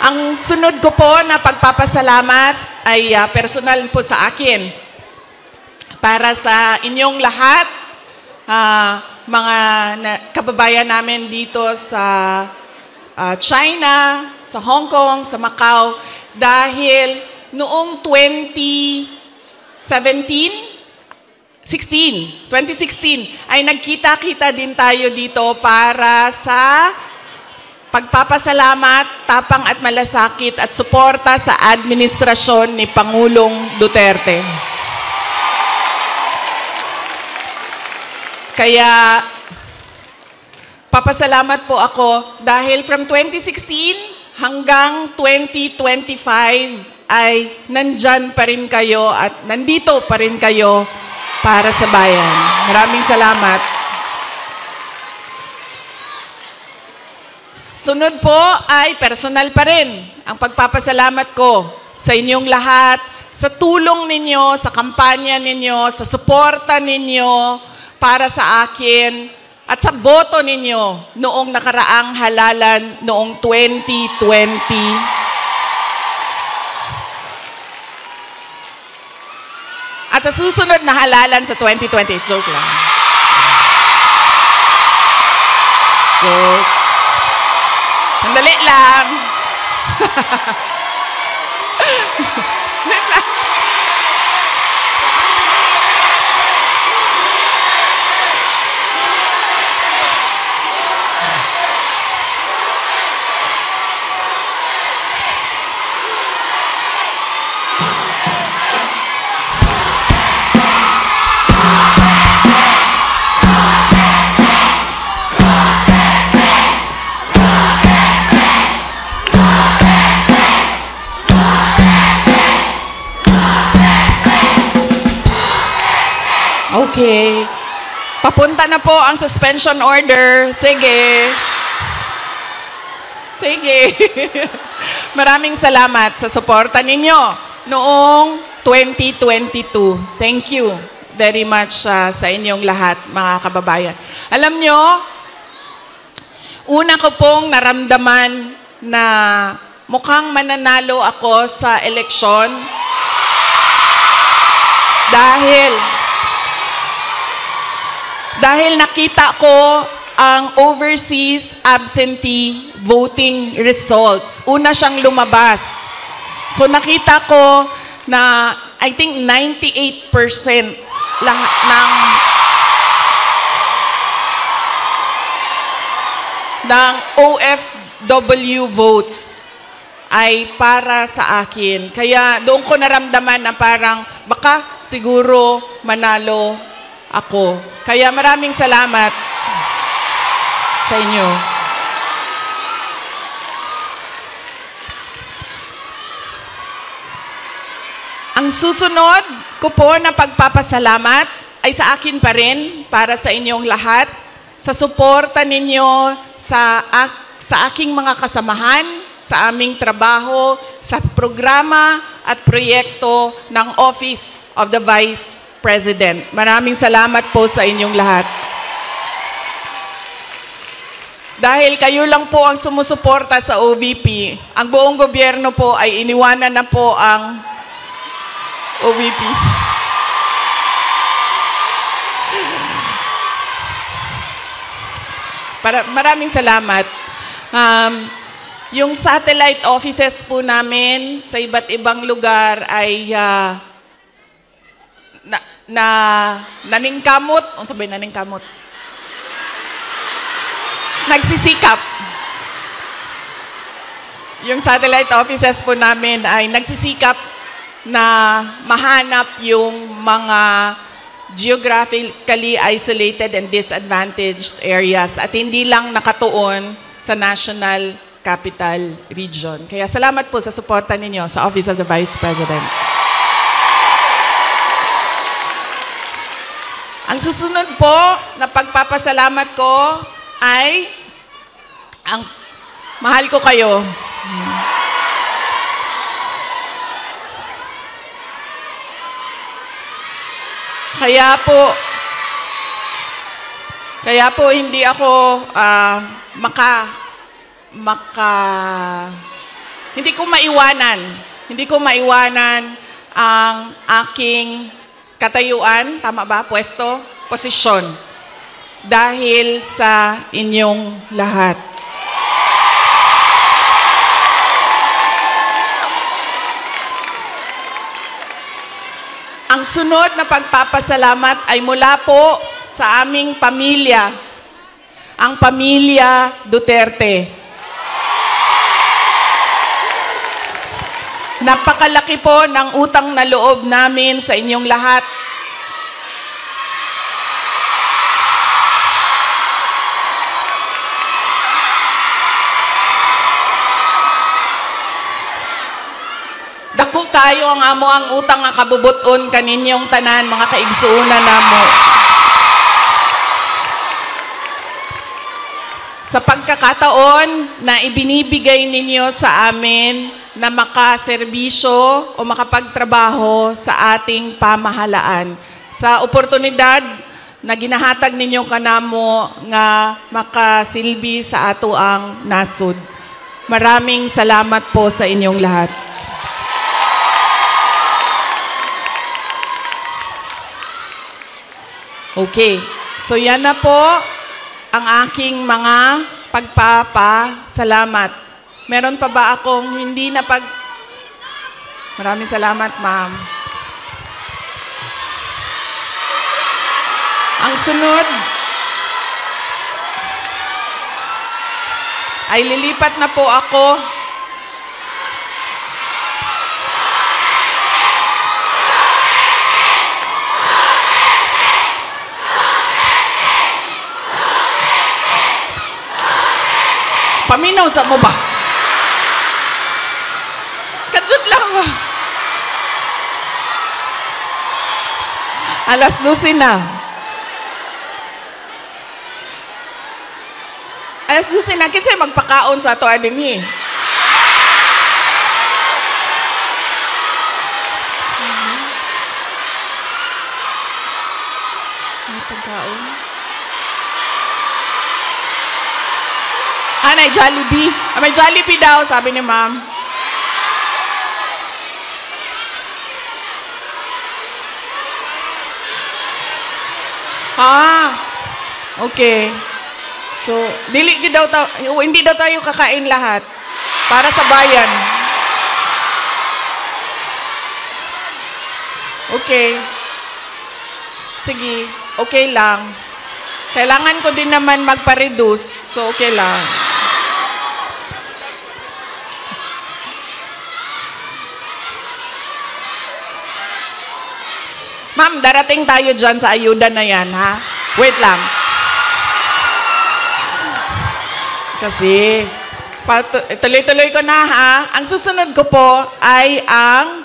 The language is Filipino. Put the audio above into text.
Ang sunod ko po na pagpapasalamat ay personal po sa akin. Para sa inyong lahat, mga kababayan namin dito sa China, sa Hong Kong, sa Macau, dahil noong 2016 ay nagkita-kita din tayo dito para sa pagpapasalamat, tapang at malasakit at suporta sa administrasyon ni Pangulong Duterte. Kaya papasalamat po ako dahil from 2016 hanggang 2025 ay nandyan pa rin kayo at nandito pa rin kayo para sa bayan. Maraming salamat. Sunod po ay personal pa rin ang pagpapasalamat ko sa inyong lahat, sa tulong ninyo, sa kampanya ninyo, sa suporta ninyo para sa akin at sa boto ninyo noong nakaraang halalan noong 2020. At sa susunod na halalan sa 2020. Joke lang. Joke. Sandali lang. Okay. Papunta na po ang suspension order. Sige. Sige. Maraming salamat sa suporta ninyo noong 2022. Thank you very much sa inyong lahat, mga kababayan. Alam nyo, una ko pong naramdaman na mukhang mananalo ako sa eleksyon dahil nakita ko ang overseas absentee voting results. Una siyang lumabas. So nakita ko na I think 98% lahat ng OFW votes ay para sa akin. Kaya doon ko naramdaman na parang baka siguro manalo ako. Kaya maraming salamat sa inyo. Ang susunod ko po na pagpapasalamat ay sa akin pa rin, para sa inyong lahat, sa suporta ninyo sa aking mga kasamahan, sa aming trabaho, sa programa at proyekto ng Office of the Vice President. Maraming salamat po sa inyong lahat. Dahil kayo lang po ang sumusuporta sa OVP, ang buong gobyerno po ay iniwanan na po ang OVP. Maraming salamat. Yung satellite offices po namin sa iba't ibang lugar ay naningkamot. Ano sabihin naningkamot? Nagsisikap. Yung satellite offices po namin ay nagsisikap na mahanap yung mga geographically isolated and disadvantaged areas at hindi lang nakatuon sa National Capital Region. Kaya salamat po sa suporta ninyo sa Office of the Vice President. Ang susunod po na pagpapasalamat ko ay ang mahal ko kayo. Kaya po hindi ako hindi ko maiwanan ang aking katayuan, tama ba, pwesto, posisyon, dahil sa inyong lahat. Ang sunod na pagpapasalamat ay mula po sa aming pamilya, ang pamilya Duterte. Napakalaki po ng utang na loob namin sa inyong lahat. Dako kayo ang amo ang utang nga kabubuton kaninyong tanan, mga kaigsuunan namo. Sa pagkakataon na ibinibigay ninyo sa amin na makaserbisyo o makapagtrabaho sa ating pamahalaan. Sa oportunidad na ginahatag ninyo kanamo nga makasilbi sa ato ang nasud. Maraming salamat po sa inyong lahat. Okay, so yan na po ang aking mga pagpapasalamat. Meron pa ba akong hindi na Maraming salamat, ma'am. Ang sunod ay lilipat na po ako paminaw sa mo ba? Kadyot lang ba? Alas 12 na. Alas 12 na. Kinsay magpakaon sa ato adin eh. May pagkaon? May Jollibee. May Jollibee daw, sabi ni ma'am. Okay. So, hindi daw tayo kakain lahat. Para sa bayan. Okay. Sige, okay lang. Kailangan ko din naman magpa-reduce, so okay lang. Ma'am, darating tayo dyan sa ayuda na yan, ha? Wait lang. Kasi, tuloy-tuloy ko na, ha? Ang susunod ko po ay ang